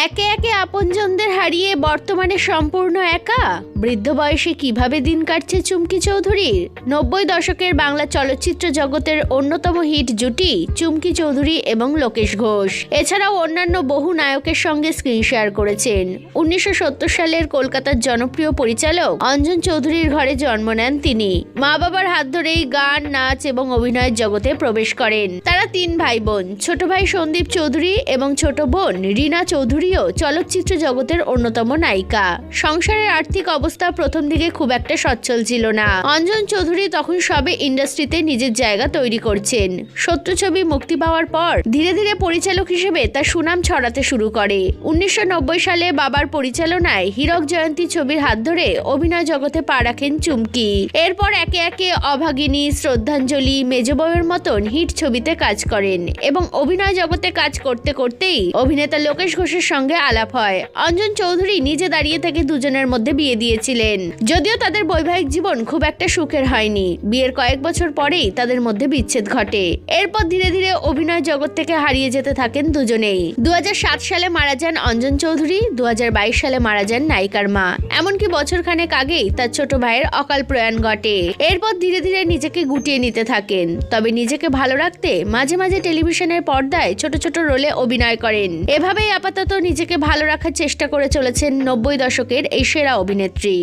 একে একে আপনজনদের হারিয়ে বর্তমানে সম্পূর্ণ একা বৃদ্ধ বয়সে কিভাবে দিন কাটছে চুমকি চৌধুরীর। 90 দশকের বাংলা চলচ্চিত্র জগতের অন্যতম হিট জুটি চুমকি চৌধুরী এবং লোকেশ ঘোষ। এছাড়াও অন্যান্য বহু নায়কের সঙ্গে স্ক্রিন শেয়ার করেছেন। 1970 সালের কলকাতার জনপ্রিয় পরিচালক অঞ্জন চৌধুরীর ঘরে জন্ম নেন তিনি। মা বাবার হাত ধরেই গান, নাচ এবং অভিনয়ের জগতে প্রবেশ করেন। তারা 3 ভাই বোন। ছোট ভাই সন্দীপ চৌধুরী এবং ছোট বোন রীনা চৌধুরীও চলচ্চিত্র জগতের অন্যতম নায়িকা। সংসারের আর্থিক অবস্থা প্রথম দিকে খুব একটা সচ্ছল ছিল না। অঞ্জন চৌধুরী তখন সবে ইন্ডাস্ট্রিতে নিজের জায়গা তৈরি করছেন। শত্রু ছবি মুক্তি পাওয়ার পর ধীরে ধীরে পরিচালক হিসেবে তার সুনাম ছড়াতে শুরু করে। 1990 সালে বাবার পরিচালনায় হীরক জয়ন্তী ছবির হাত ধরে অভিনয় জগতে পা রাখেন চুমকি। এরপর একে একে অভাগিনী, শ্রদ্ধাঞ্জলি, মেজ বউয়ের মতন হিট ছবিতে কাজ করেন এবং অভিনয় জগতে কাজ করতে করতেই অভিনেতা লোকেশ ঘোষের সঙ্গে আলাপ হয়। অঞ্জন চৌধুরী নিজে দাঁড়িয়ে থেকে দুজনের মধ্যে বিয়ে দিয়েছিলেন। যদিও তাদের বৈবাহিক জীবন খুব একটা সুখের হয়নি। বিয়ের কয়েক বছর পরেই তাদের মধ্যে বিচ্ছেদ ঘটে। এরপর ধীরে ধীরে অভিনয় জগৎ থেকে হারিয়ে যেতে থাকেন দুজনেই। 2007 সালে মারা যান অঞ্জন চৌধুরী। 2022 সালে মারা যান নায়িকার মা। এমনকি বছরখানেক আগেই তার ছোট ভাইয়ের অকাল প্রয়াণ ঘটে। এরপর ধীরে ধীরে নিজেকে গুটিয়ে নিতে থাকেন। তবে নিজেকে ভালো রাখতে মাঝে মাঝে টেলিভিশনের পর্দায় ছোট ছোট রোলে অভিনয় করেন। এভাবেই আপাতত নিজেকে ভালো রাখার চেষ্টা করে চলেছেন 90 দশকের এই সেরা অভিনেত্রী।